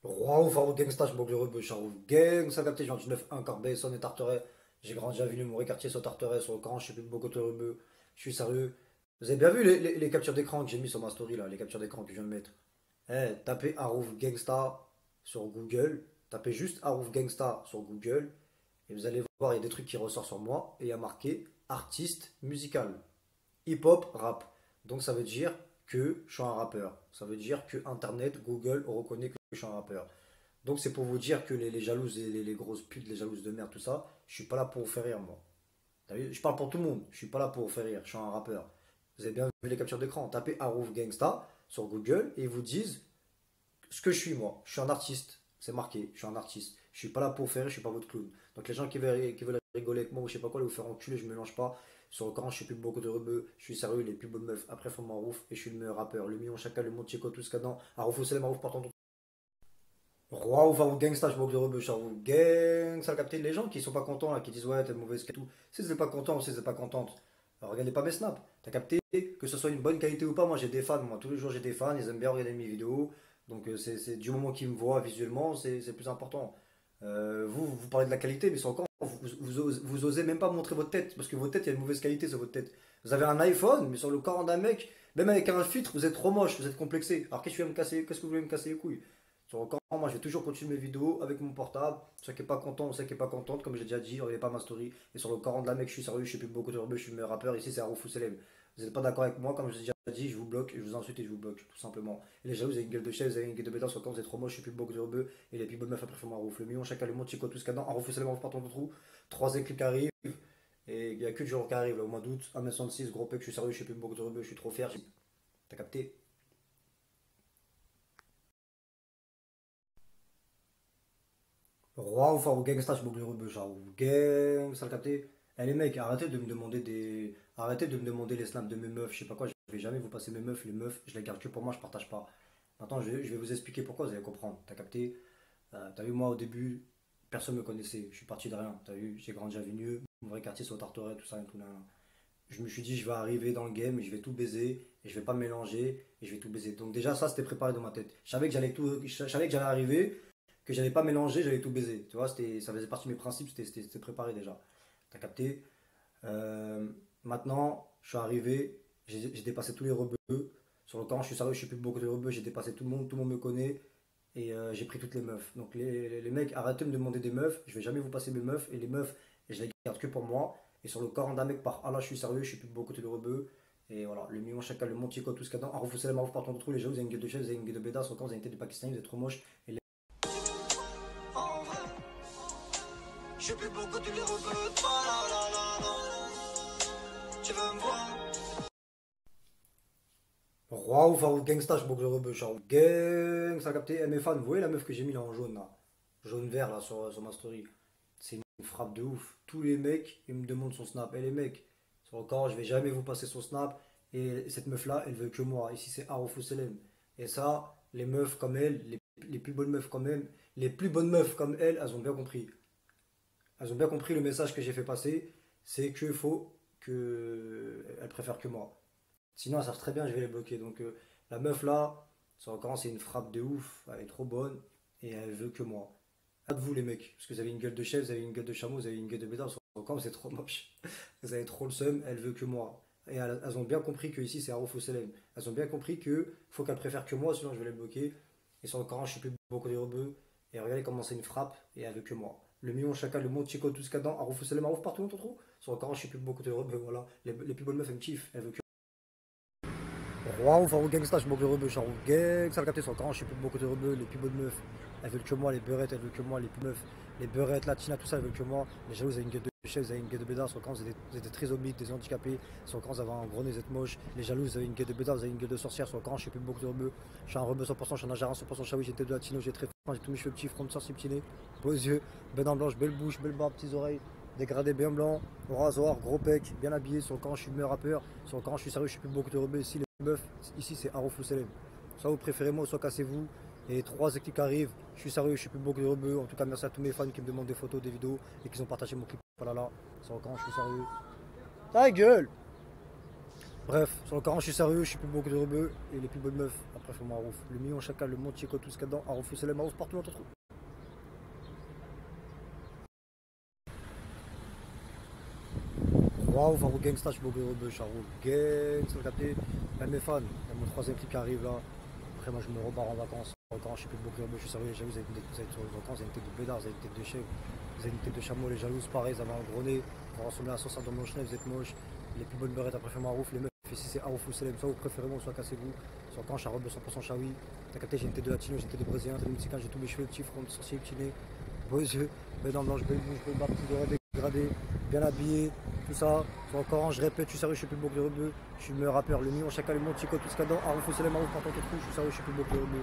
Roi ou Faro Gangsta, je le rebeu, Charou Gang, ça capté, genre 9-1, Corbeil, Son et Tarteret. J'ai grandi à Villemoré, quartier sur Tarteret, sur le camp, je sais plus beaucoup de rebeu. Je suis sérieux. Vous avez bien vu les captures d'écran que j'ai mis sur ma story là, les captures d'écran que je viens de mettre. Eh, tapez Harouf Gangsta sur Google, tapez juste Harouf Gangsta sur Google, et vous allez voir, il y a des trucs qui ressortent sur moi, et il y a marqué artiste musical, hip-hop, rap. Donc ça veut dire que je suis un rappeur. Ça veut dire que Internet, Google reconnaît que je suis un rappeur. Donc c'est pour vous dire que les jalouses et les grosses putes, les jalouses de merde, tout ça, je suis pas là pour vous faire rire, moi. T'as vu, je parle pour tout le monde, je suis pas là pour vous faire rire, je suis un rappeur. Vous avez bien vu les captures d'écran, tapez Harouf Gangsta sur Google et ils vous disent ce que je suis, moi. Je suis un artiste, c'est marqué, je suis un artiste. Je suis pas là pour vous faire rire, je suis pas votre clown. Donc les gens qui veulent rigoler avec moi ou je sais pas quoi, les vous faire enculer, je me mélange pas. Sur le Coran, je suis plus beaucoup de rebeux, je suis sérieux, les plus bonnes meufs. Après, faut Marouf et je suis le meilleur rappeur. Le million chacun, le monde Chico, tout ce cadent. Harouf ou Marouf, partant. Roi ou Farou Gangsta, je bloque de rebeu, Charou Gang, ça a capté les gens qui sont pas contents là, qui disent ouais t'es mauvaise et tout. Si vous êtes pas content, si vous êtes pas contente, alors regardez pas mes snaps. T'as capté que ce soit une bonne qualité ou pas, moi j'ai des fans, moi tous les jours j'ai des fans, ils aiment bien regarder mes vidéos. Donc c'est du moment qu'ils me voient visuellement, c'est plus important. Vous parlez de la qualité, mais c'est encore vous osez même pas montrer votre tête, parce que votre tête il y a une mauvaise qualité sur votre tête. Vous avez un iPhone, mais sur le corps d'un mec, même avec un filtre, vous êtes trop moche, vous êtes complexé. Alors qu'est-ce que vous voulez me casser les couilles? Sur le camp, moi je vais toujours continuer mes vidéos avec mon portable. Ceux qui n'est pas content, ceux qui n'est pas contente, comme j'ai déjà dit, regardez pas ma story. Et sur le Coran de la mec, je suis sérieux, je suis plus beaucoup de rebeux, je suis le meilleur rappeur. Ici c'est Aroufou Selem. Vous n'êtes pas d'accord avec moi, comme je vous ai déjà dit, je vous bloque, je vous insulte et je vous bloque, tout simplement. Et les jaloux, vous avez une gueule de chef, vous avez une gueule de bêta, sur le camp, vous êtes trop moche, je suis plus beaucoup de rebeux. Et les plus bonnes meufs après font Arouf. Le million, chacun le monde, Chico, tout ce cadran. Aroufou Selem, Arouf partant de trou. Trois équipes qui arrivent. Et il n'y a que du jour qui arrive là, au mois d'août. 1m66, gros pec, je suis sérieux, je suis plus beaucoup de rebeux, je suis trop fier. T'as capté? Roi ou fort ou gangsta, je boucle le rebeu, genre ou gang, ça le capté. Eh les mecs, arrêtez de me demander des. Arrêtez de me demander les snaps de mes meufs, je sais pas quoi, je vais jamais vous passer mes meufs, les meufs, je les garde que pour moi, je partage pas. Maintenant, je vais vous expliquer pourquoi, vous allez comprendre. T'as capté? T'as vu, moi au début, personne me connaissait, je suis parti de rien. T'as vu, j'ai grandi à Vigneux, mon vrai quartier c'est au Tarteret, tout ça et tout là. Je me suis dit, je vais arriver dans le game et je vais tout baiser et je vais pas me mélanger et je vais tout baiser. Donc, déjà, ça c'était préparé dans ma tête. Je savais que j'allais arriver, que j'allais pas mélanger, j'allais tout baiser. Tu vois, ça faisait partie de mes principes, c'était préparé déjà. T'as capté? Euh, Maintenant, je suis arrivé, j'ai dépassé tous les rebeux. Sur le camp, je suis sérieux, je suis plus beaucoup de rebeux, j'ai dépassé tout le monde me connaît et j'ai pris toutes les meufs. Donc les mecs, arrêtez de me demander des meufs, je vais jamais vous passer mes meufs et les meufs, et je les garde que pour moi. Et sur le corps d'un mec, par Allah, je suis sérieux, je suis plus beaucoup de rebeux. Et voilà, le million, chacun, le monde, quoi, tout ce qu'il y a dedans. Arrofou, c'est la marou partant de trou, les gens, vous avez une gueule de chef, vous avez une gueule de bédas, sur le camp, vous avez une tête de Pakistanais, vous êtes trop moche. Et En vrai, j'ai plus beaucoup de les rebeux. Oh là là là là. Tu veux me voir? Roi ou Farouk Gangsta, je boucle le rebeu, genre gang, ça a capté. Eh, mes fans, vous voyez la meuf que j'ai mis là en jaune là, jaune-vert là sur ma story. C'est une frappe de ouf. Tous les mecs, ils me demandent son snap. Et les mecs, sur le corps, je vais jamais vous passer son snap. Et cette meuf là, elle veut que moi. Ici c'est Arofou Selem. Et ça, les meufs comme elle, les plus bonnes meufs comme elle, les plus bonnes meufs comme elle, elles ont bien compris. Elles ont bien compris le message que j'ai fait passer. C'est qu'il faut que. Elle préfère que moi. Sinon, elles savent très bien, je vais les bloquer. Donc, la meuf là, sur le c'est une frappe de ouf. Elle est trop bonne. Et elle veut que moi. À vous, les mecs. Parce que vous avez une gueule de chef, vous avez une gueule de chameau, vous avez une gueule de bédard. Sur le c'est trop moche. Vous avez trop le seum. Elle veut que moi. Et elles ont bien compris que ici, c'est Arofo Selem. Elles ont bien compris que faut qu'elles préfèrent que moi, sinon je vais les bloquer. Et sur le Coran, je suis plus beaucoup des rebeux. Et regardez comment c'est une frappe. Et elle veut que moi. Le million, chacun, le monde, Chico, tout ce qu'il y a dedans. Arofo Selem, Arof partout, on trop. Sur le Coran, je suis plus beaucoup de rebeux. Voilà. Les plus bonnes meufs, elles me kiffent. Elle veut que Roi ou Farou Gangsta, je bloque le rebeu, Charou Gang, ça le capté sur le camp, je suis plus beaucoup de rebeux, les plus bonnes meufs, elles veulent que moi, les beurettes, elles veulent que moi, les plus meufs, les beurettes, latinas, tout ça, elles veulent que moi, les jaloux, vous avez une gueule de chef, vous avez une gueule de bédard, sur le camp, vous êtes des trisomiques, des handicapés, sur le camp, vous avez un gros nez, vous êtes moche, les jaloux, vous avez une gueule de bédard, vous avez une gueule de sorcière, sur le camp, je suis plus beaucoup de rebeux, je suis un rebeu 100%, je suis un Algérien 100% chaoui, j'ai une tête de latino, j'ai très faim, j'ai tous mes cheveux petits, front de sorcier petit nez, beaux yeux, belle dents blanche, belle bouche, belle barbe, petites oreilles, dégradé bien blanc, au rasoir, gros pec, bien habillé, sur le camp, je suis le meilleur rappeur, sur le camp, je suis sérieux, je suis plus beaucoup de rebeux ici, meuf, ici c'est Arofou Selem. Soit vous préférez moi, soit cassez-vous. Et trois équipes qui arrivent. Je suis sérieux, je suis plus beau que de rebeux. En tout cas, merci à tous mes fans qui me demandent des photos, des vidéos et qui ont partagé mon clip. Voilà là, c'est encore, je suis sérieux. Ta gueule! Bref, sur le Coran, je suis sérieux, je suis plus beau que de rebeux et les plus bonnes meufs. Après, faut Marouf. Le million, chacal, le monde, Chico, tout ce qu'il y a dedans. Arouf, c'est les Marouf partout dans ton trou. Waouh, Farou Gangsta, je suis beau que de rebeux, Charou. Gangsta, le capté. Même mes fans, il y a mon troisième clip qui arrive là. Après, moi, je me rebarre en vacances. Sur le Coran, je suis plus beau que de rebeux, je suis sérieux. J'ai vu, vous avez sur les vacances, vous avez une tête de bédard, vous avez une tête de chèvre, vous avez une tête de chameau, les jalouses, pareil, vous avez un gros nez. Vous ressemblez à 60 dans mon chenil, vous êtes moche. Les plus bonnes beurrettes, après, fait Marouf, les meufs. Et si c'est Arouf ou Selem, soit vous préférez moi, soit cassez-vous. Sur le Coran, je suis à rebeu 100% Chaoui. T'as capté, j'ai une tête de latino, j'ai une tête de brésilien, t'as une mexicain, j'ai tous mes cheveux, petits fronts, sourcils, petits nez, beaux yeux, bédard blanche, belle bouche, belle barbe, petit doré, dégradé, bien habillé, tout ça. Sur le Coran, je répète, je suis sérieux, je suis plus beau que de rebeu. Je suis le meilleur rappeur, le million, chacun, le monde, Chico, tout ce qu'il y a dedans. Arouf ou Selem, Arouf, partant tout trou, je suis sérieux, je suis plus beau que de rebeu.